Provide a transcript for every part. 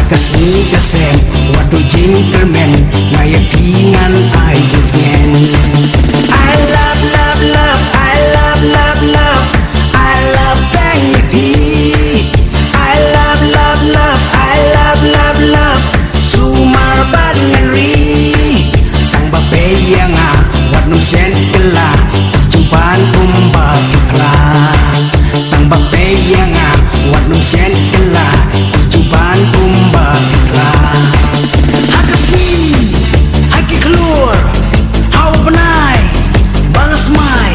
Kasih kasem waduh gentleman ngaya pingan ai gentleman. I love love love, I love love love, I love tangi pi. I love love love, I love love love, sumar badan ri. Tang bape yang wadnum sen kela jumpan kumba ikla. Tang bape yang wadnum sen kela jumpan kumba ikla. Hakasi haki keluar hau penai bangas mai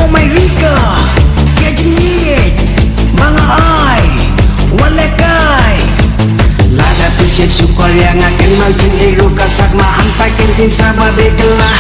oh my Rika gajengit banga ai walekai lada tuset sukar yang akan mau jengero kasak mahan pakin ting sama bekelah.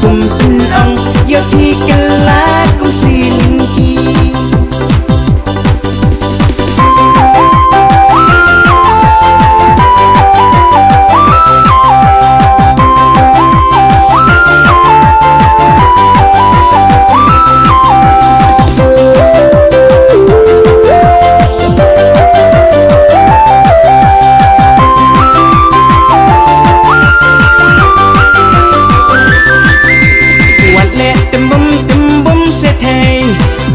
kumpin ong yo pi kelak kum silingki.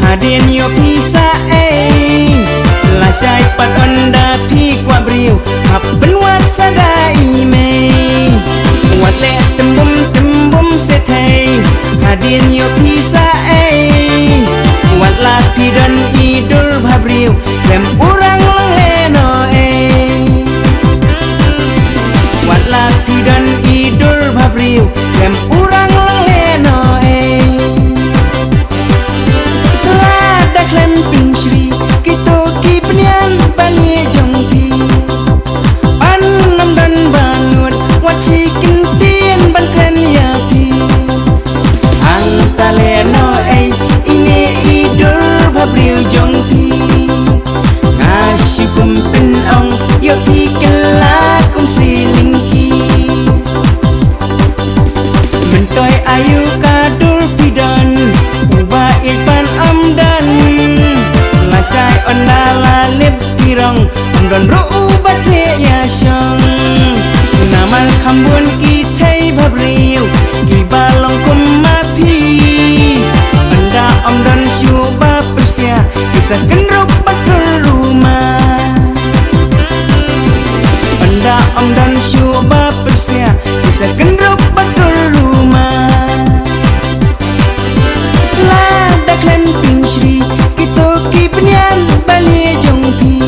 Hadian yo pisa la sai pat onda pi kwa briu hap benwat sadai me wat le tembum se thei hadian yo pisa wat la pi dan idul bhabriu lem urang lang heno wat la pi dan idul bhabriu lem urang lang heno klemping Shri kito kipnian bani jongpi an nam dan banut wat si kintin ban kren yapi ang taleno ini idul bhabriu jongpi ngasih kumpin ong yo pi kelak kum silingki mentoy ayu kadur pidan ubah ipan amdan sai on la lip pirong don ro ubat le ya shong namal khambun ki thai bhabriu ki balong kum ma phi anda om don shu ba persya kisah kendruk patul rumah anda om don shu ba persya kisah kendruk patul rumah la da klemping Shri kipnian bali jongpi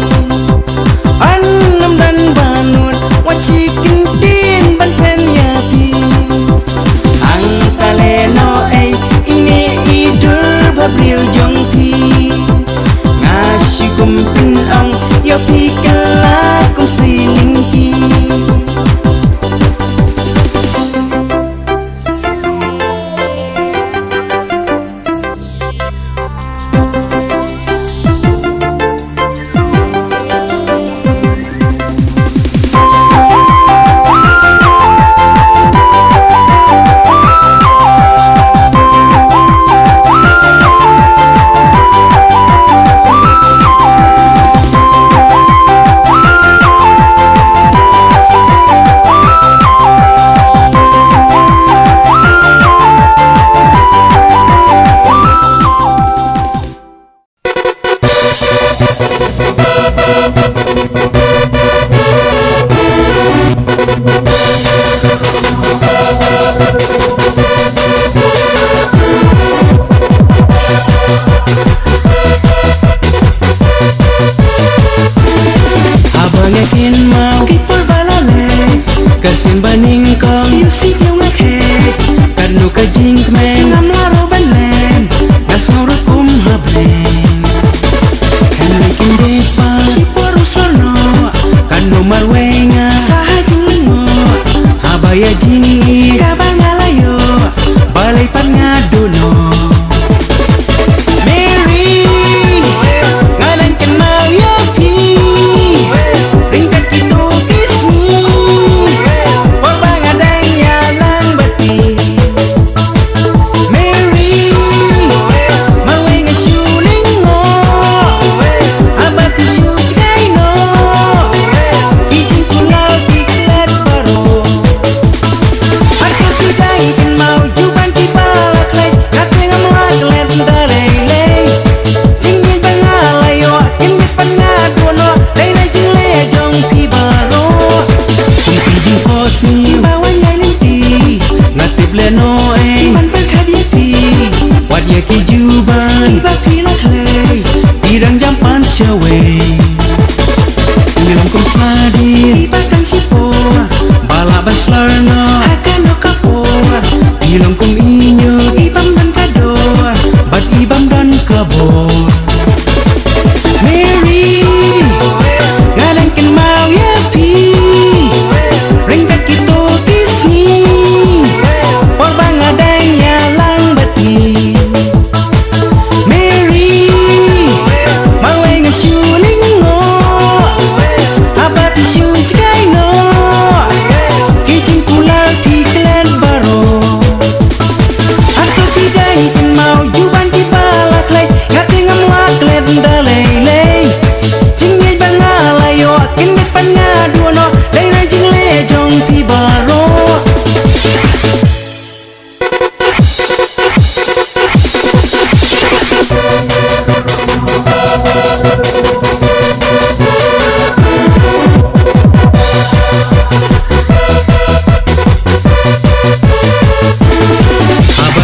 an nam dan banut wat si kintin ban kren yapi ang taleno ini idul bhabriu jongpi ngasih kumpin ong yo pi kelak kum silingki. Kasin baning kong yusik yung akhe Kanu ka jing kmen ngam laro balen Das ngorot hablen Kan likin depa si poru sono Kanu marwenga saha jing lengo Habaya jingi kabang alayo Balay pan ngaduno Mary ngalan kan mau yapi Ringkat itu kismi Away Nilang kong sadi Iba kang sipo Balabas larno Akan o kapo Nilang kong inyo Ibang dan kado Ba't ibang dan kabo Mary Ngalan kan mau yapi Ringkat kito kismi Porbang adang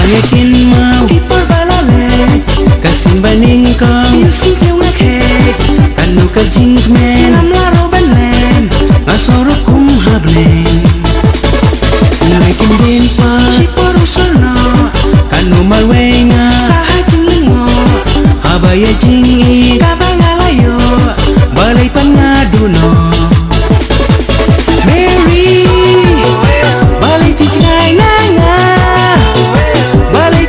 yakin mau People balale kasing baning kong Music yung ngake kanu ka jing men Ngam laro banlen ngasoro kum hablen ngaikin din pa Si porusul no kanu malwenga Saha jing lingo habaya jing i Kabangalayo balay pangaduno Mary balay pijay na nga balay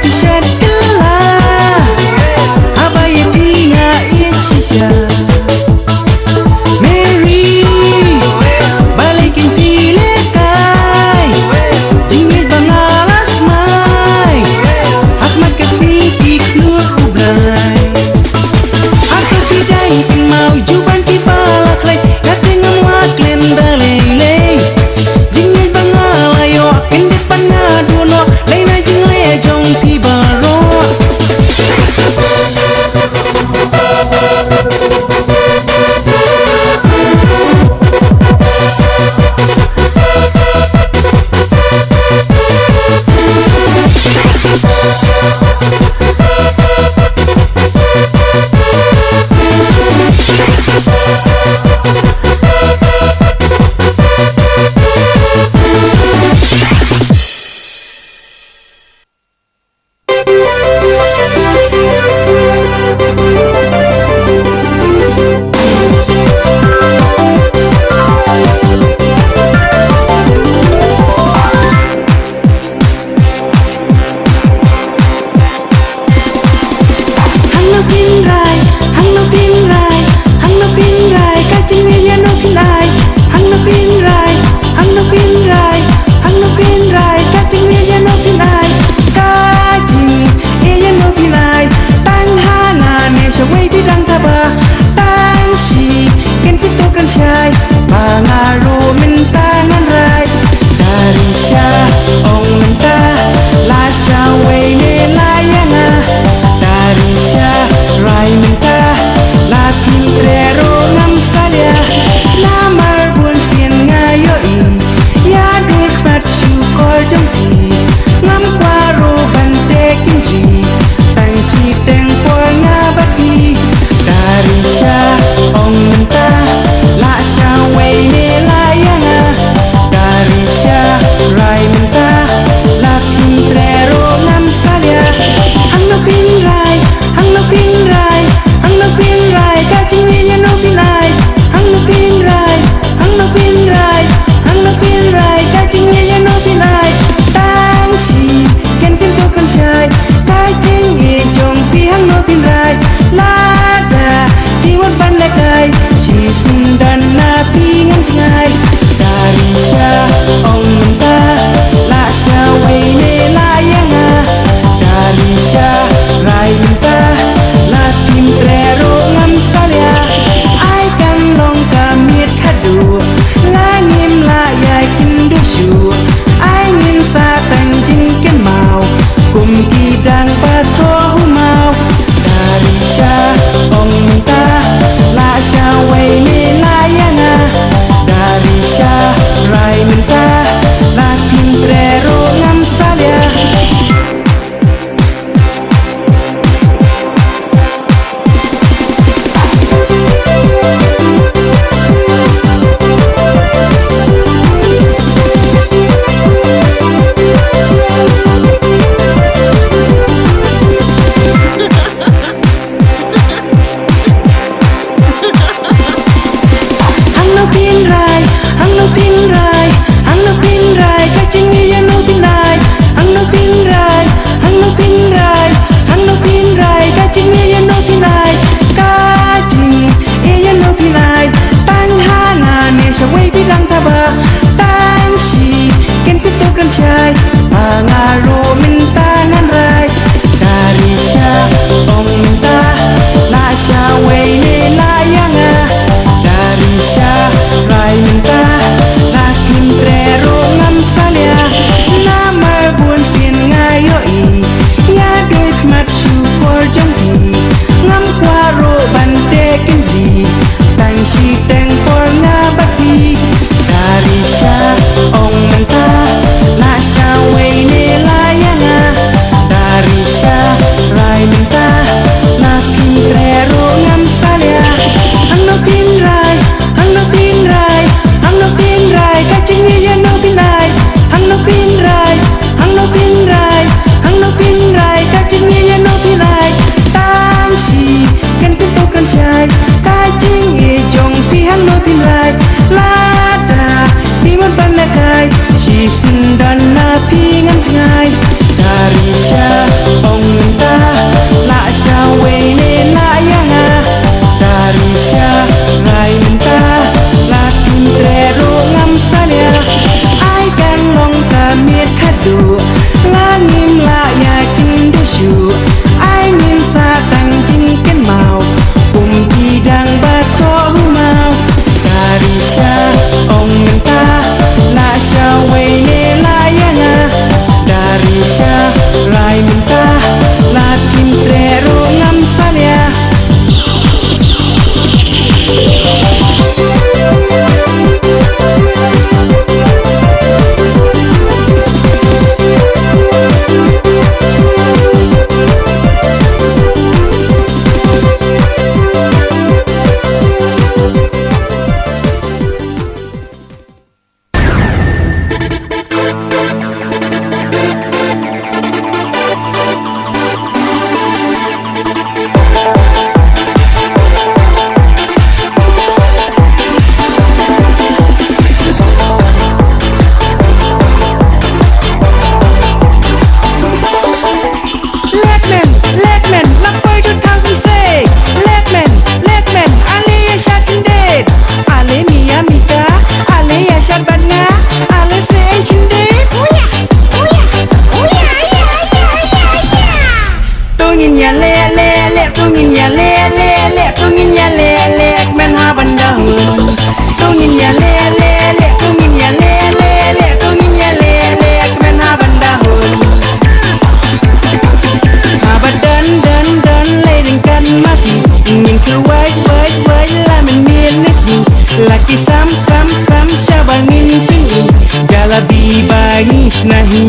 nahi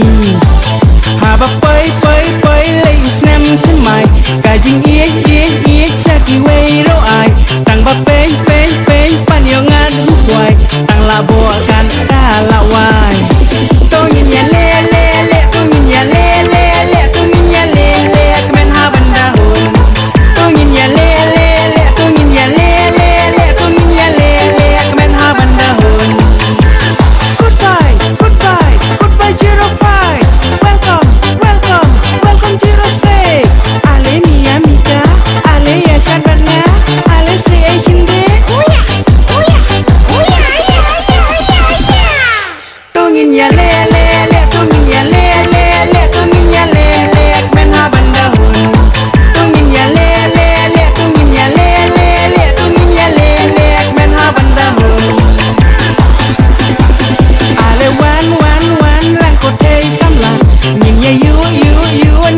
haba pai pai pai lei snem tin mai ka jing ie chaki wei ro ai tang ba pen pen pen pan yo ngan hu kwai tang la bo kan ka la wai to nyin ya le le le to nyin ya le le le to nyin ya le le men ha banda hun to nyin ya le le le to nyin ya le le le to nyin ya le le men ha banda hun goodbye goodbye goodbye 05 welcome welcome welcome 06 ale mi amiga ale ya shabana ale se hindi tungin ya le le le tungin ya le le le tungin ya le le men ha banda hun tungin ya le le le tungin ya le le le tungin ya le le men ha banda hun ale wan lang ko thei samla nhìn ya you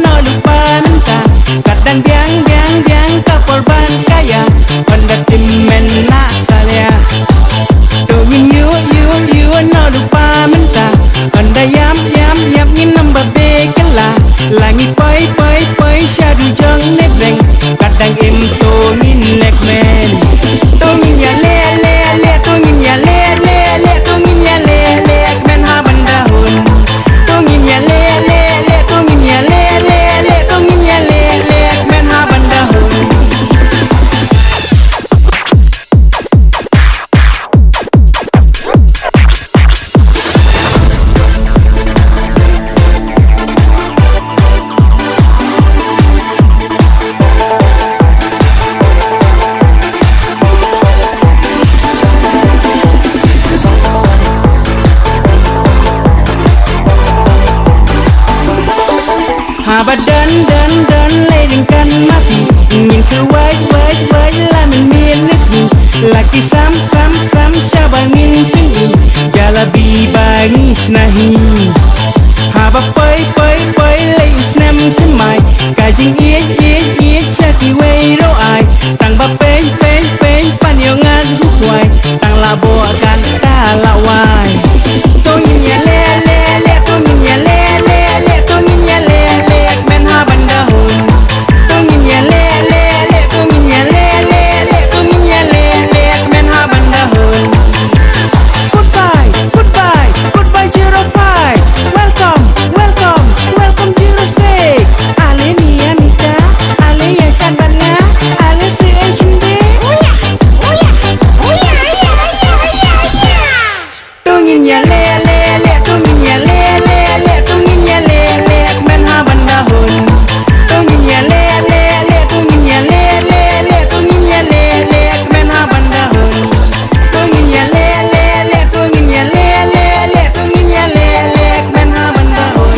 no lupa nanta kadang biang kapor ban kaya banda timmen na salya tungin you no lupa menta banda yam ngin namba be kala langit pai syadu jong nebeng kadang im to min lek men tungin ya le le le tungin ya le le le tungin ya le le men ha banda hun tungin ya le le le tungin ya le le le tungin ya le le men ha banda hun haba dan leading kan mapi ingin ke wait la min milismi laki sam syabangin tinggi jalabi bangis nahi haba pai lei snem tin mai kajing ie chaki wei ro ai tang ba pen pan yo ngan hu kwai tang la bo kan ta la wai tungin ya le le le tungin ya le le le tungin ya le le men ha banda hun tungin ya le le le tungin ya le le le tungin ya le le men ha banda hun goodbye 05 welcome 06 ale mi amiga ale ya shabana ale se hindi tungin ya le le le tungin ya le le le tungin ya le le men ha banda hun tungin ya le le le tungin ya le le le tungin ya le le men ha banda hun tungin ya le le le tungin ya le le le tungin ya le le men ha banda hun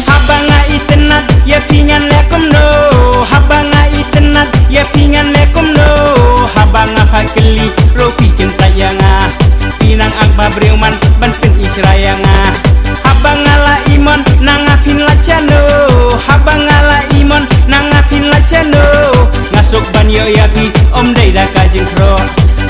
habanga itenat ya pingan lekum no habanga itenat ya pingan lekum no habanga hakeli ropi kentayanga pinang akba breuman ban pen israyanga habanga la imon nangapin lacano habanga la imon nangapin lacano ngasuk ban yo yaki om dai da kajeng kro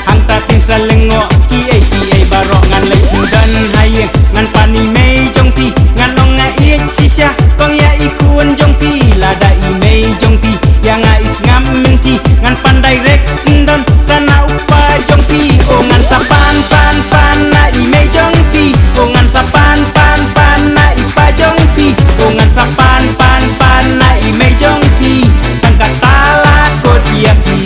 hang tating salengo ki ai baro ngan lek sundan hayeng ngan pani mei jongpi ngan longa ie sisya kong ya ikun jongpi lada i mei jongpi yang ais ngam menti ngan pandai rek sendon sana upa jongpi o ngan sapan pan na i mei jongpi o ngan sapan pan na i pa jongpi o ngan sapan pan na i mei jongpi tangkat tala ko dia pi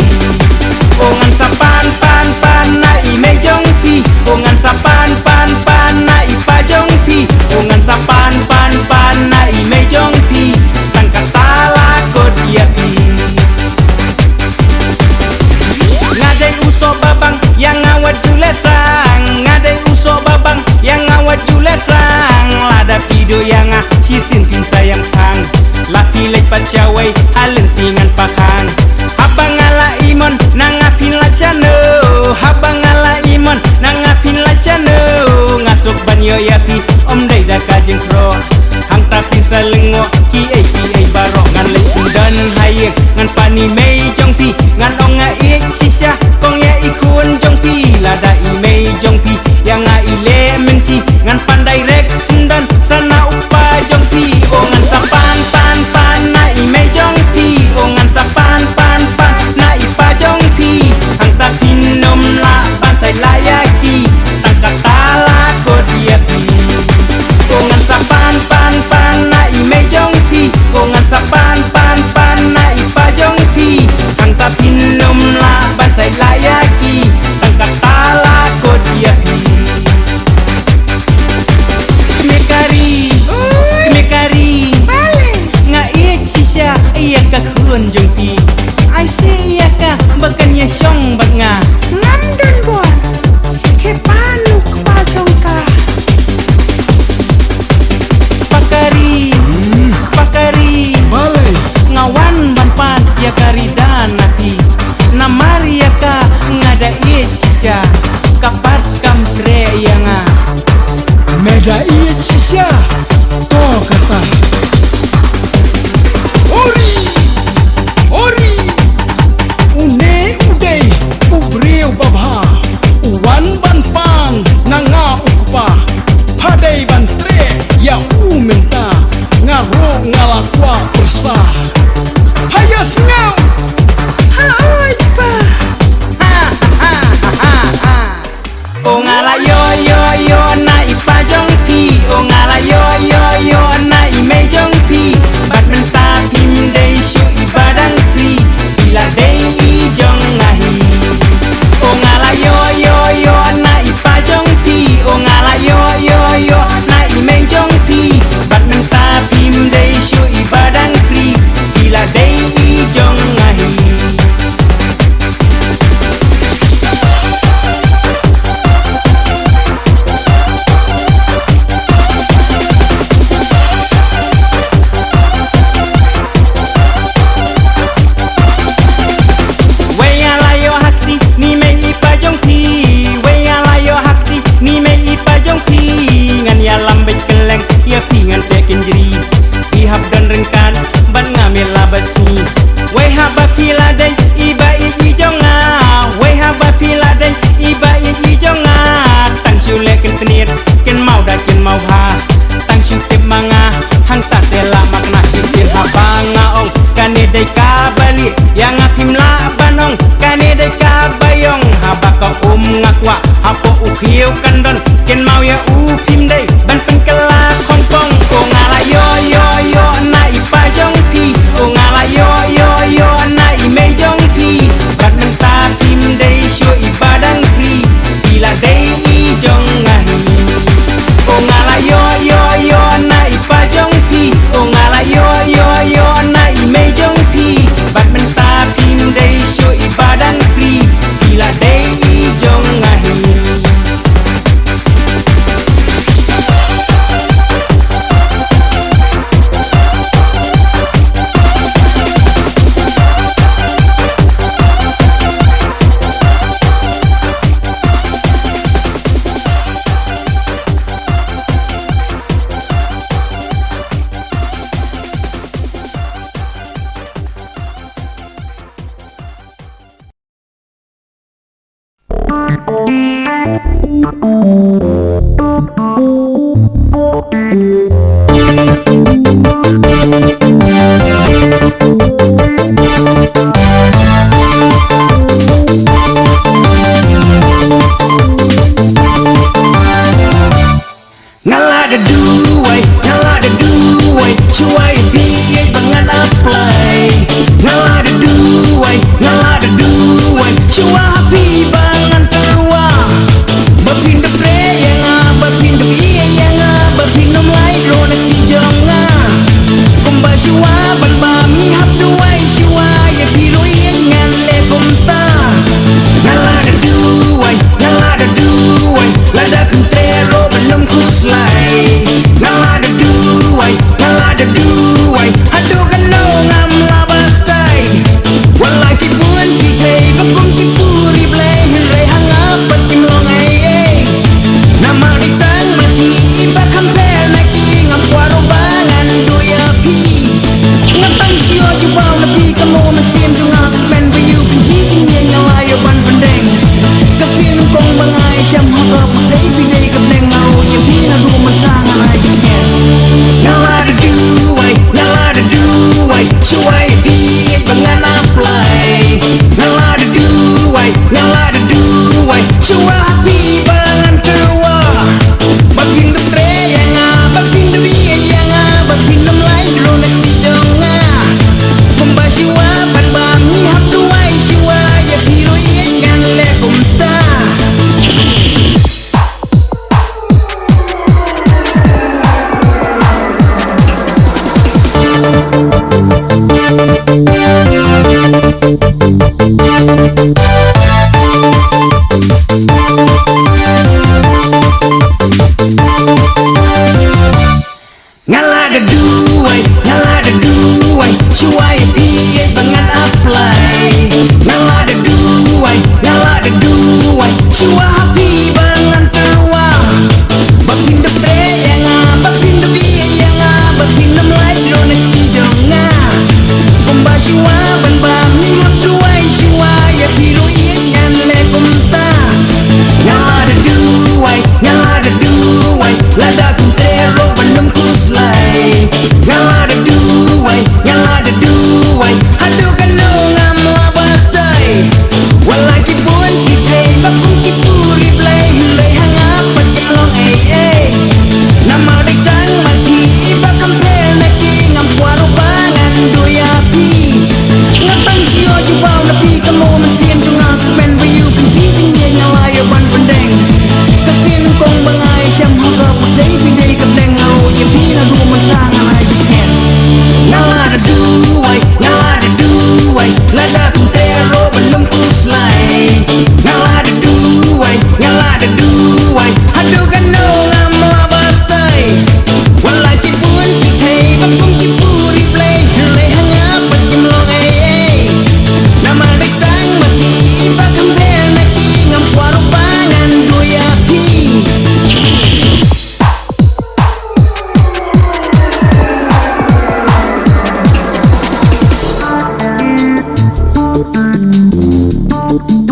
o ngan sapan pan na i mei jongpi o ngan sapan pan na i pa jongpi o ngan sapan pan na i mei jongpi tangkat tala ko dia pi ngadai uso babang yang ngawat julesang ngadai uso babang yang ngawat julesang lada video yang sisin pin sayang hang lapi lek pacawai halen tingan pakang abang ala imon nangapin udah iya sisya to kata ori ori une uday ubreu babha uwan ban pan nanga ukpa padai ban tre ya umenta ngaro ngalakwa persa hayas ngau hai pa O ngala yo yo yo na ipa jong pi O ngala yo yo yo na ime jong pi Bat menta pim day shu ibadang pri Bila day I jong ngahi O ngala yo yo yo na ipa jong pi O ngala yo yo yo na ime jong pi Bat menta pim day shu ibadang pri Bila day I jong ngahi Pingan tekin jeri Ihap dan rengkan Ban ngamil labasmi Wai haba pila day Iba i jonga Wai haba pila day Iba i jonga Tang syu leken tenir Ken mau da ken mau ha Tang syu tip manga Hang tak tela makna syutir haba ngaong Kane day kabali Yang apim la banong Kane day kabayong Haba ka ngakwa Hapo ukhiu kandon Ken mau ya upim day Ban penkela kongkong O ngala yo yo yo na ipa jong pi O ngala yo yo yo na ime jong pi Bat menta pim day shu ibadang pri Bila day I jong ngahi O ngala yo yo yo na ipa jong pi O ngala yo yo yo na ime jong pi Bat menta pim day shu ibadang pri Bila day I jong ngahi Ngalada duway Cuai piyay bangan apply Ngalada duway Cua happy bangan terwa Bapinda pre yang bapinda iya yang bapinda mulai rona tijonga Kumba cua ban bami hap duway Cua ya piro iya ngan le kumta Ngalada duway Lada kentrero belum kuslay Ngalada duway Aduh kano ngam labatay Walay kipuan kitay Bakong kipuri blay Hilay hangap at kimlong ay Namal ditang mati Iba kampel naki Ngam kwaro bangan doya pi Ngatang siyo jubaw na pi Kamo masim junga men bayu Pinjijing yang ngalayo ban pendeng Kasin kong bangay Siyam haka putay Piday kableng Maro yung pinadumantangan ay jungen Ngalada duway Cuai piyay bangan apply Ngalada duway Cua happy bangan terwa Bapinda tre yang bapinda biya yang bapinda mulai rona tijonga Kumba siwa ban bami hap duway Siwa ya piro iya ngan le kumta Thank